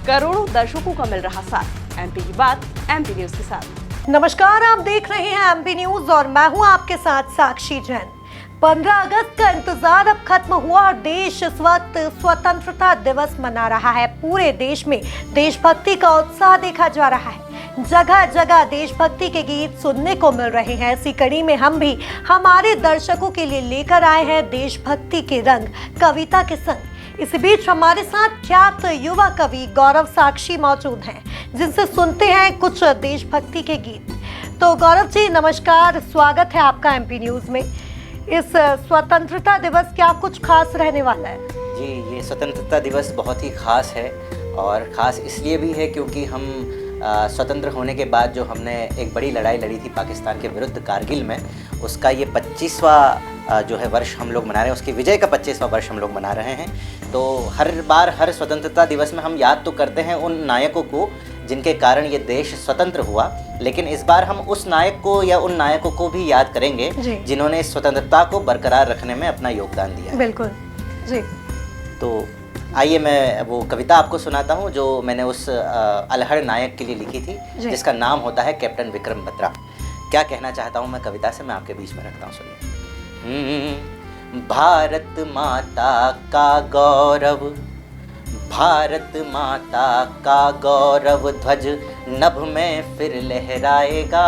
करोड़ों दर्शकों का मिल रहा साथ। एमपी की बात एमपी न्यूज के साथ। नमस्कार, आप देख रहे हैं एमपी न्यूज और मैं हूं आपके साथ साक्षी जैन। 15 अगस्त का इंतजार अब खत्म हुआ और देश इस वक्त स्वतंत्रता दिवस मना रहा है। पूरे देश में देशभक्ति का उत्साह देखा जा रहा है। जगह जगह देशभक्ति के गीत सुनने को मिल रहे हैं। इसी कड़ी में हम भी हमारे दर्शकों के लिए लेकर आए हैं देशभक्ति के रंग कविता के संग। इस बीच हमारे साथ ख्यात युवा कवि गौरव साक्षी मौजूद हैं, जिनसे सुनते हैं कुछ देशभक्ति के गीत। तो गौरव जी नमस्कार, स्वागत है आपका एमपी न्यूज में। इस स्वतंत्रता दिवस क्या कुछ खास रहने वाला है? जी, ये स्वतंत्रता दिवस बहुत ही खास है और ख़ास इसलिए भी है क्योंकि हम स्वतंत्र होने के बाद जो हमने एक बड़ी लड़ाई लड़ी थी पाकिस्तान के विरुद्ध कारगिल में, उसका ये 25वां जो है वर्ष हम लोग मना रहे हैं। उसकी विजय का 25वां वर्ष हम लोग मना रहे हैं। तो हर बार हर स्वतंत्रता दिवस में हम याद तो करते हैं उन नायकों को जिनके कारण ये देश स्वतंत्र हुआ, लेकिन इस बार हम उस नायक को या उन नायकों को भी याद करेंगे जिन्होंने स्वतंत्रता को बरकरार रखने में अपना योगदान दिया। बिल्कुल जी। तो आइए मैं वो कविता आपको सुनाता हूँ जो मैंने उस अलहड़ नायक के लिए लिखी थी, जिसका नाम होता है कैप्टन विक्रम बत्रा। क्या कहना चाहता हूँ मैं कविता से, मैं आपके बीच में रखता हूँ, सुनिए। भारत माता का गौरव, भारत माता का गौरव ध्वज नभ में फिर लहराएगा।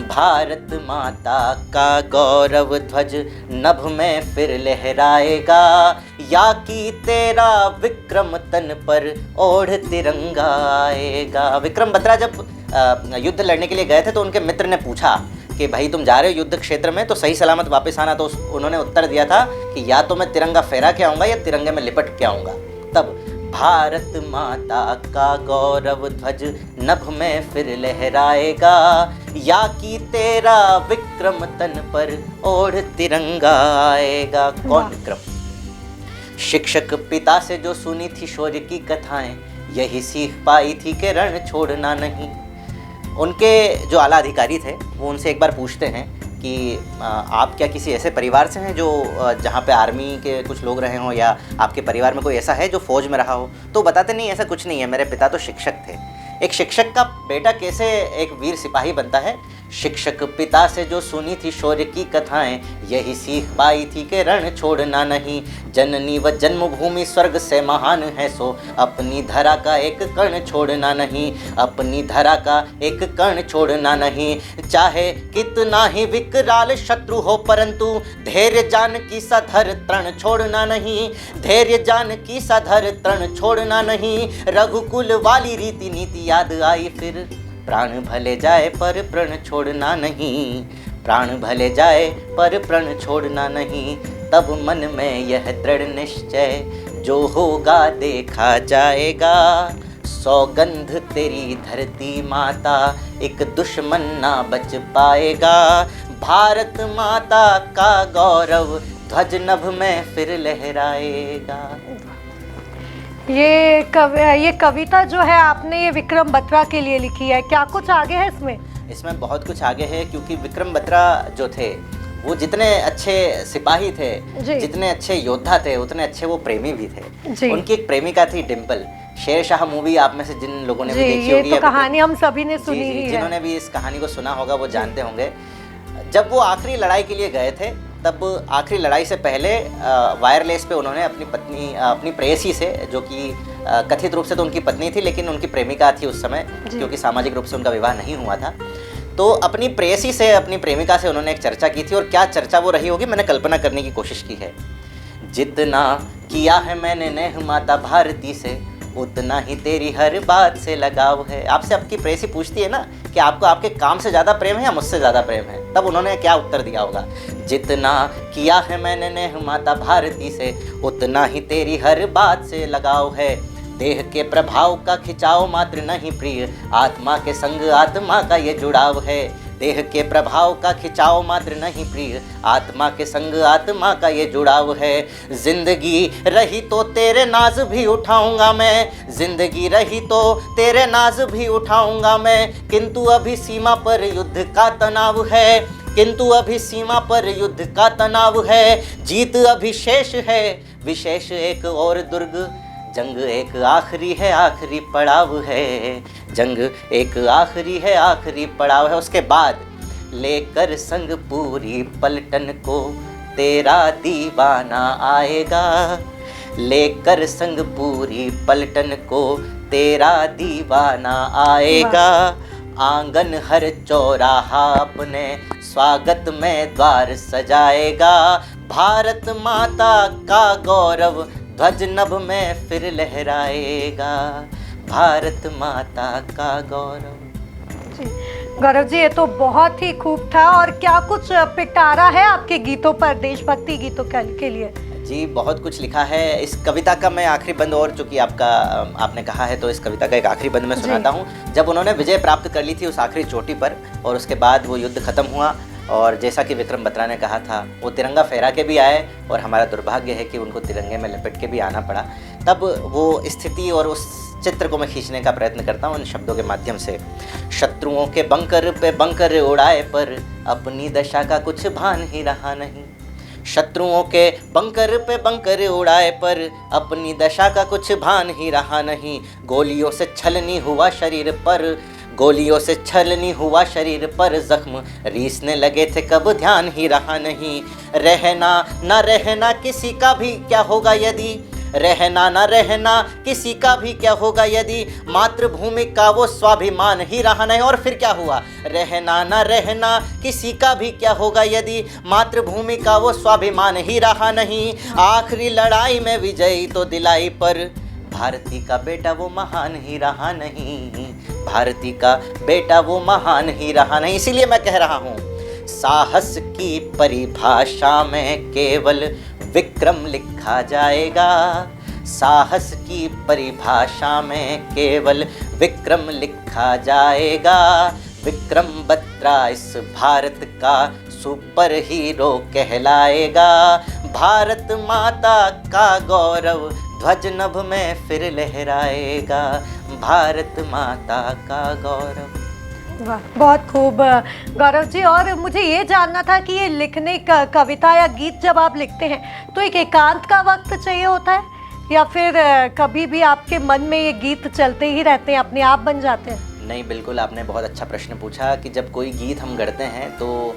भारत माता का गौरव ध्वज नभ में फिर लहराएगा। या कि तेरा विक्रम तन पर ओढ़ तिरंगा आएगा। विक्रम बत्रा जब युद्ध लड़ने के लिए गए थे तो उनके मित्र ने पूछा कि भाई तुम जा रहे हो युद्ध क्षेत्र में, तो सही सलामत वापस आना। तो उन्होंने उत्तर दिया था कि या तो मैं तिरंगा फहरा के आऊँगा या तिरंगे में लिपट के आऊँगा। तब भारत माता का गौरव ध्वज नभ में फिर लहराएगा। या कि तेरा विक्रम तन पर ओढ़ तिरंगा आएगा। कौन विक्रम? शिक्षक पिता से जो सुनी थी शौर्य की कथाएं, यही सीख पाई थी कि रण छोड़ना नहीं। उनके जो आला अधिकारी थे वो उनसे एक बार पूछते हैं कि आप क्या किसी ऐसे परिवार से हैं जो जहाँ पे आर्मी के कुछ लोग रहे हों, या आपके परिवार में कोई ऐसा है जो फौज में रहा हो? तो बताते नहीं, ऐसा कुछ नहीं है, मेरे पिता तो शिक्षक थे। एक शिक्षक का बेटा कैसे एक वीर सिपाही बनता है? शिक्षक पिता से जो सुनी थी शौर्य की कथाएं, यही सीख पाई थी कि रण छोड़ना नहीं। जननी व जन्मभूमि स्वर्ग से महान है, सो अपनी धरा का एक कण छोड़ना नहीं। अपनी धरा का एक कण छोड़ना नहीं। चाहे कितना ही विकराल शत्रु हो, परंतु धैर्य जान की सधर तृण छोड़ना नहीं। धैर्य जान की सधर तृण छोड़ना नहीं। रघुकुल वाली रीति नीति याद आई फिर, प्राण भले जाए पर प्रण छोड़ना नहीं। प्राण भले जाए पर प्रण छोड़ना नहीं। तब मन में यह दृढ़ निश्चय, जो होगा देखा जाएगा। सौगंध तेरी धरती माता, एक दुश्मन ना बच पाएगा। भारत माता का गौरव ध्वज नभ में फिर लहराएगा। ये कविता जो है आपने ये विक्रम बत्रा के लिए लिखी है, क्या कुछ आगे है इसमें? इसमें बहुत कुछ आगे है, क्योंकि विक्रम बत्रा जो थे वो जितने अच्छे सिपाही थे, जितने अच्छे योद्धा थे, उतने अच्छे वो प्रेमी भी थे। उनकी एक प्रेमिका थी डिम्पल। शेरशाह मूवी आप में से जिन लोगों ने भी देखी होगी, तो कहानी हम सभी ने सुनी ही है। जिन्होंने भी इस कहानी को सुना होगा वो जानते होंगे। जब वो आखिरी लड़ाई के लिए गए थे, तब आखिरी लड़ाई से पहले वायरलेस पे उन्होंने अपनी प्रेयसी से, जो कि कथित रूप से तो उनकी पत्नी थी लेकिन उनकी प्रेमिका थी उस समय, क्योंकि सामाजिक रूप से उनका विवाह नहीं हुआ था, तो अपनी प्रेयसी से, अपनी प्रेमिका से उन्होंने एक चर्चा की थी। और क्या चर्चा वो रही होगी, मैंने कल्पना करने की कोशिश की है। जितना किया है मैंने नेह माता भारती से, उतना ही तेरी हर बात से लगाव है। आपसे आपकी प्रेयसी पूछती है ना कि आपको आपके काम से ज़्यादा प्रेम है या मुझसे ज़्यादा प्रेम है, तब उन्होंने क्या उत्तर दिया होगा? जितना किया है मैंने नेह माता भारती से, उतना ही तेरी हर बात से लगाव है। देह के प्रभाव का खिंचाव मात्र नहीं प्रिय, आत्मा के संग आत्मा का ये जुड़ाव है। देह के प्रभाव का खिंचाव मात्र नहीं प्रिय, आत्मा के संग आत्मा का ये जुड़ाव है। जिंदगी रही तो तेरे नाज भी उठाऊंगा मैं। जिंदगी रही तो तेरे नाज भी उठाऊंगा मैं। किंतु अभी सीमा पर युद्ध का तनाव है। किंतु अभी सीमा पर युद्ध का तनाव है। जीत अभी शेष है, विशेष एक और दुर्ग जंग एक आखिरी है, आखिरी पड़ाव है, जंग एक आखिरी है, आखिरी पड़ाव है। उसके बाद लेकर संग पूरी पलटन को तेरा दीवाना आएगा, लेकर संग पूरी पलटन को तेरा दीवाना आएगा। आंगन हर चौराहा अपने स्वागत में द्वार सजाएगा, भारत माता का गौरव ध्वज नभ में फिर लहराएगा, भारत माता का गौरव। गौरव जी, ये तो बहुत ही खूब था। और क्या कुछ पिटारा है आपके गीतों पर, देशभक्ति गीतों के लिए? जी, बहुत कुछ लिखा है। इस कविता का मैं आखिरी बंद, और चूंकि आपने कहा है तो इस कविता का एक आखिरी बंद मैं सुनाता हूँ। जब उन्होंने विजय प्राप्त कर ली थी उस आखिरी चोटी पर, और उसके बाद वो युद्ध खत्म हुआ, और जैसा कि विक्रम बत्रा ने कहा था, वो तिरंगा फहरा के भी आए, और हमारा दुर्भाग्य है कि उनको तिरंगे में लपेट के भी आना पड़ा। तब वो स्थिति और उस चित्र को मैं खींचने का प्रयत्न करता हूँ इन शब्दों के माध्यम से। शत्रुओं के बंकर पे बंकर उड़ाए पर अपनी दशा का कुछ भान ही रहा नहीं, शत्रुओं के बंकर पे बंकर उड़ाए पर अपनी दशा का कुछ भान ही रहा नहीं। गोलियों से छलनी हुआ शरीर पर, गोलियों से छलनी हुआ शरीर पर जख्म रीसने लगे थे कब ध्यान ही रहा नहीं। रहना न रहना किसी का भी क्या होगा यदि, रहना न रहना किसी का भी क्या होगा यदि मातृभूमि का वो स्वाभिमान ही रहा नहीं। और फिर क्या हुआ, रहना न रहना किसी का भी क्या होगा यदि मातृभूमि का वो स्वाभिमान ही रहा नहीं। आखिरी लड़ाई में विजयी तो दिलाई पर भारती का बेटा वो महान ही रहा नहीं, भारती का बेटा वो महान ही रहा नहीं। इसीलिए मैं कह रहा हूँ, साहस की परिभाषा में केवल विक्रम लिखा जाएगा, साहस की परिभाषा में केवल विक्रम लिखा जाएगा। विक्रम बत्रा इस भारत का सुपर हीरो कहलाएगा, भारत माता का गौरव ध्वज नभ में फिर लहराएगा, भारत माता का गौरव। वाह, बहुत खूब गौरव जी। और मुझे ये जानना था कि ये लिखने का कविता या गीत जब आप लिखते हैं तो एक एकांत का वक्त चाहिए होता है, या फिर कभी भी आपके मन में ये गीत चलते ही रहते हैं, अपने आप बन जाते हैं? नहीं, बिल्कुल आपने बहुत अच्छा प्रश्न पूछा कि जब कोई गीत हम गढ़ते हैं तो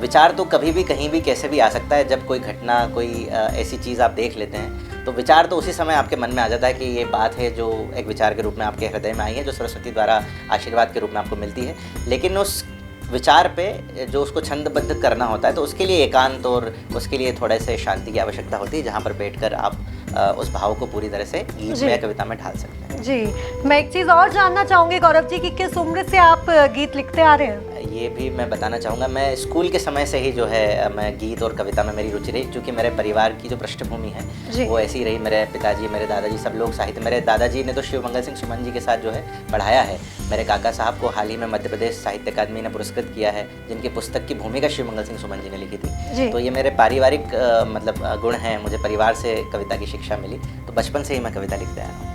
विचार तो कभी भी कहीं भी कैसे भी आ सकता है। जब कोई घटना, कोई ऐसी चीज़ आप देख लेते हैं तो विचार तो उसी समय आपके मन में आ जाता है कि ये बात है जो एक विचार के रूप में आपके हृदय में आई है, जो सरस्वती द्वारा आशीर्वाद के रूप में आपको मिलती है। लेकिन उस विचार पे जो उसको छंदबद्ध करना होता है तो उसके लिए एकांत और उसके लिए थोड़े से शांति की आवश्यकता होती है, जहाँ पर बैठकर आप उस भाव को पूरी तरह से गीत में, कविता में ढाल सकते हैं। जी, मैं एक चीज़ और जानना चाहूँगी गौरव जी कि किस उम्र से आप गीत लिखते आ रहे हैं? ये भी मैं बताना चाहूँगा, मैं स्कूल के समय से ही जो है मैं गीत और कविता में मेरी रुचि रही, क्योंकि मेरे परिवार की जो पृष्ठभूमि है वो ऐसी रही। मेरे पिताजी, मेरे दादाजी सब लोग साहित्य, मेरे दादाजी ने तो शिवमंगल सिंह सुमन जी के साथ जो है पढ़ाया है। मेरे काका साहब को हाल ही में मध्य प्रदेश साहित्य अकादमी ने पुरस्कृत किया है, जिनकी पुस्तक की भूमिका शिवमंगल सिंह सुमन जी ने लिखी थी। तो ये मेरे पारिवारिक मतलब गुण हैं, मुझे परिवार से कविता की शिक्षा मिली, तो बचपन से ही मैं कविता लिखते आया हूँ।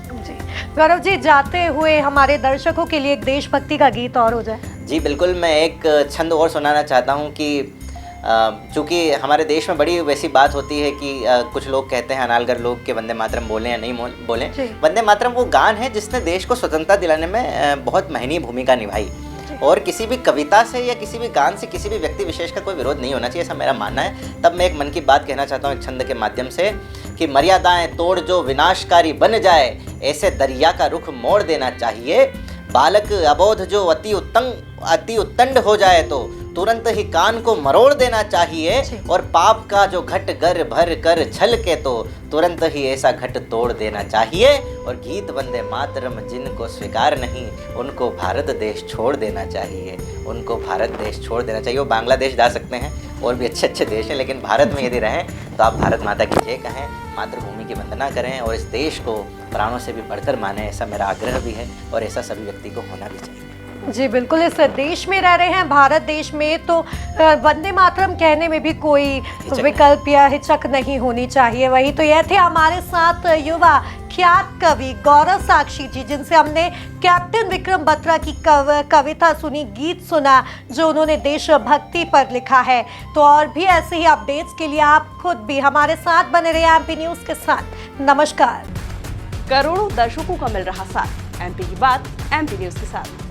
गौरव जी, जाते हुए हमारे दर्शकों के लिए एक देशभक्ति का गीत और हो जाए। जी बिल्कुल, मैं एक छंद और सुनाना चाहता हूँ कि चूँकि हमारे देश में बड़ी वैसी बात होती है कि कुछ लोग कहते हैं, अनालगर लोग, कि वंदे मातरम बोलें या नहीं बोलें। वंदे मातरम वो गान है जिसने देश को स्वतंत्रता दिलाने में बहुत महनीय भूमिका निभाई, और किसी भी कविता से या किसी भी गान से किसी भी व्यक्ति विशेष का कोई विरोध नहीं होना चाहिए, ऐसा मेरा मानना है। तब मैं एक मन की बात कहना चाहता हूँ एक छंद के माध्यम से कि मर्यादाएं तोड़ जो विनाशकारी बन जाए, ऐसे दरिया का रुख मोड़ देना चाहिए। बालक अबोध जो अति उत्तंड हो जाए तो तुरंत ही कान को मरोड़ देना चाहिए, और पाप का जो घट गर भर कर छल के तो तुरंत ही ऐसा घट तोड़ देना चाहिए। और गीत वंदे मातरम जिनको स्वीकार नहीं, उनको भारत देश छोड़ देना चाहिए, उनको भारत देश छोड़ देना चाहिए। वो बांग्लादेश जा सकते हैं, और भी अच्छे अच्छे देश हैं, लेकिन भारत में यदि रहें तो आप भारत माता की जय कहें, मातृभूमि की वंदना करें, और इस देश को प्राणों से भी बढ़कर माने, ऐसा मेरा आग्रह भी है, और ऐसा सभी व्यक्ति को होना भी चाहिए। जी बिल्कुल, इस देश में रह रहे हैं, भारत देश में, तो वंदे मातरम कहने में भी कोई विकल्प या हिचक नहीं होनी चाहिए। वही तो यह थे हमारे साथ युवा ख्यात कवि गौरव साक्षी जी, जिनसे हमने कैप्टन विक्रम बत्रा की कविता सुनी, गीत सुना जो उन्होंने देशभक्ति पर लिखा है। तो और भी ऐसे ही अपडेट्स के लिए आप खुद भी हमारे साथ बने रहिए एमपी न्यूज़ के साथ। नमस्कार। करोड़ों दर्शकों का मिल रहा साथ। एमपी की बात एमपी न्यूज के साथ।